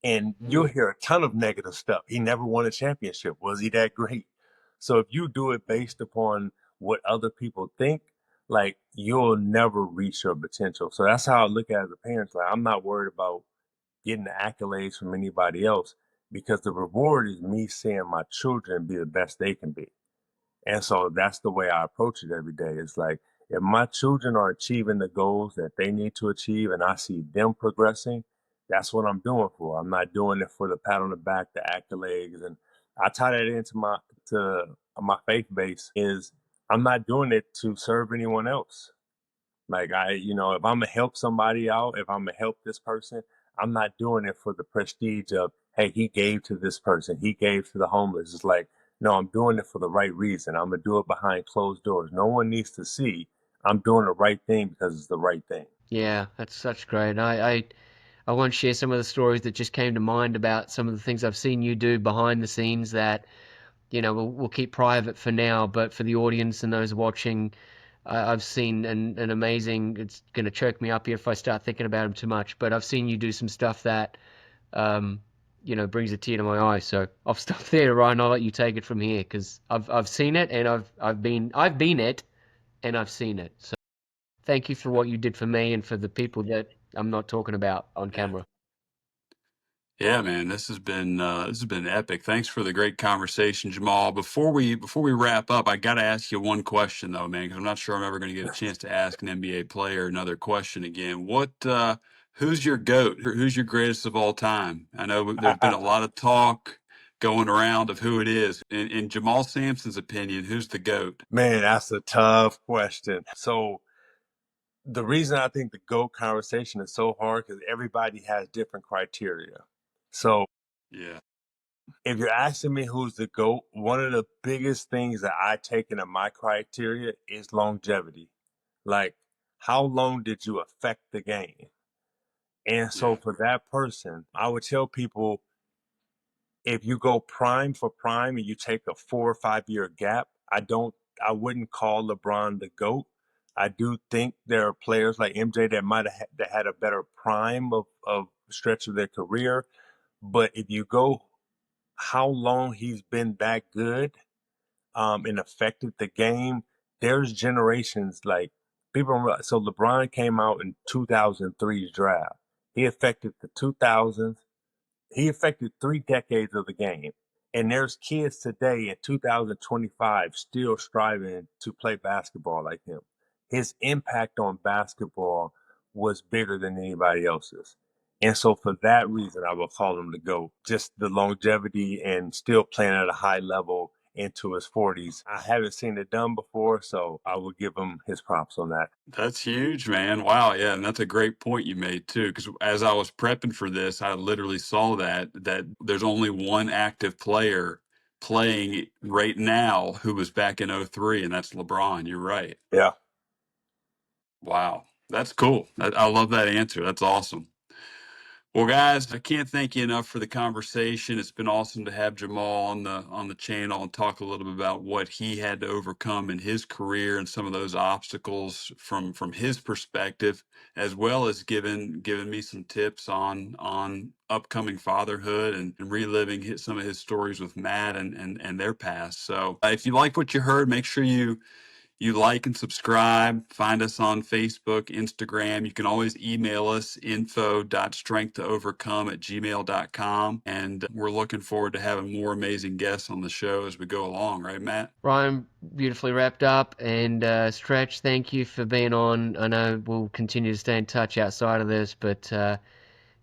and you'll hear a ton of negative stuff. He never won a championship. Was he that great? So if you do it based upon what other people think, like you'll never reach your potential. So that's how I look at it as a parent. Like I'm not worried about getting the accolades from anybody else because the reward is me seeing my children be the best they can be. And so that's the way I approach it every day. It's like if my children are achieving the goals that they need to achieve and I see them progressing, that's what I'm doing for. I'm not doing it for the pat on the back, the accolades. And I tie that into my faith base is I'm not doing it to serve anyone else. Like if I'm gonna help somebody out, if I'm gonna help this person, I'm not doing it for the prestige of, hey, he gave to this person, he gave to the homeless. It's like, no, I'm doing it for the right reason. I'm gonna do it behind closed doors. No one needs to see I'm doing the right thing because it's the right thing. Yeah, that's such great. I want to share some of the stories that just came to mind about some of the things I've seen you do behind the scenes that, we'll keep private for now, but for the audience and those watching, I've seen an amazing, it's going to choke me up here if I start thinking about him too much, but I've seen you do some stuff that, um, brings a tear to my eye. So I'll stop there, Ryan. I'll let you take it from here because I've seen it and I've been it and I've seen it. So thank you for what you did for me and for the people that I'm not talking about on Yeah. camera. Yeah, man, this has been epic. Thanks for the great conversation, Jamal. Before we wrap up, I got to ask you one question though, man, because I'm not sure I'm ever going to get a chance to ask an NBA player another question again. Who's your goat? Who's your greatest of all time? I know there's been a lot of talk going around of who it is. In Jamal Sampson's opinion, who's the goat? Man, that's a tough question. So the reason I think the GOAT conversation is so hard because everybody has different criteria. So Yeah, if you're asking me who's the GOAT, one of the biggest things that I take into my criteria is longevity. Like, how long did you affect the game? And so yeah, for that person, I would tell people if you go prime for prime and you take a 4 or 5 year gap, I wouldn't call LeBron the GOAT. I do think there are players like MJ that might have that had a better prime of stretch of their career. But if you go how long he's been that good, and affected the game, there's generations like people don't realize. So LeBron came out in 2003's draft. He affected the 2000s. He affected 3 decades of the game. And there's kids today in 2025 still striving to play basketball like him. His impact on basketball was bigger than anybody else's. And so for that reason, I will call him the GOAT. Just the longevity and still playing at a high level into his 40s. I haven't seen it done before, so I will give him his props on that. that's huge, man. Wow, yeah, and that's a great point you made too. Because as I was prepping for this, I literally saw that there's only one active player playing right now who was back in '03, and that's LeBron. You're right. Yeah. Wow. That's cool. I love that answer. That's awesome. Well, guys, I can't thank you enough for the conversation. It's been awesome to have Jamal on the channel and talk a little bit about what he had to overcome in his career and some of those obstacles from his perspective, as well as giving me some tips on upcoming fatherhood and reliving some of his stories with Matt and their past. So, if you like what you heard, make sure you like and subscribe. Find us on Facebook, Instagram. You can always email us info.strengthtoovercome@gmail.com. And we're looking forward to having more amazing guests on the show as we go along, right, Matt? Ryan, beautifully wrapped up. And Stretch, thank you for being on. I know we'll continue to stay in touch outside of this, but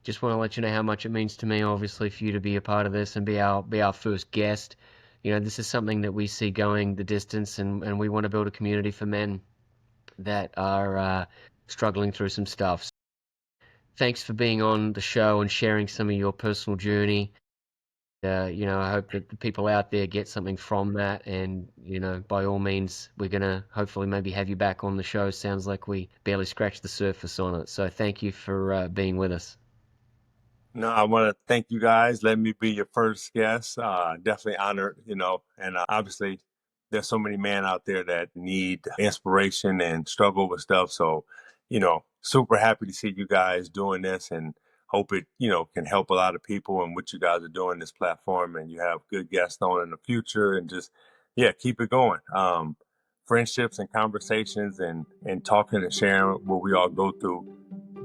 just want to let you know how much it means to me, obviously, for you to be a part of this and be our first guest. You know, this is something that we see going the distance, and we want to build a community for men that are struggling through some stuff. So thanks for being on the show and sharing some of your personal journey. I hope that the people out there get something from that. And, by all means, we're going to hopefully maybe have you back on the show. Sounds like we barely scratched the surface on it. So thank you for being with us. No, I want to thank you guys. Let me be your first guest. Definitely honored, and obviously there's so many men out there that need inspiration and struggle with stuff. So, super happy to see you guys doing this and hope it, can help a lot of people and what you guys are doing this platform, and you have good guests on in the future, and just, yeah, keep it going. Friendships and conversations and talking and sharing what we all go through,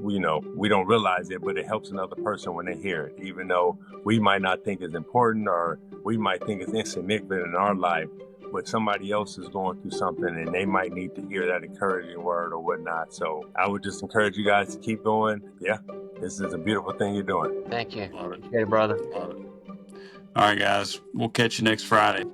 we don't realize it, but it helps another person when they hear it, even though we might not think it's important or we might think it's insignificant in our life, but somebody else is going through something and they might need to hear that encouraging word or whatnot. So I would just encourage you guys to keep going. Yeah, this is a beautiful thing you're doing. Thank you. Love it. Appreciate it, brother. Love it. All right, guys. We'll catch you next Friday.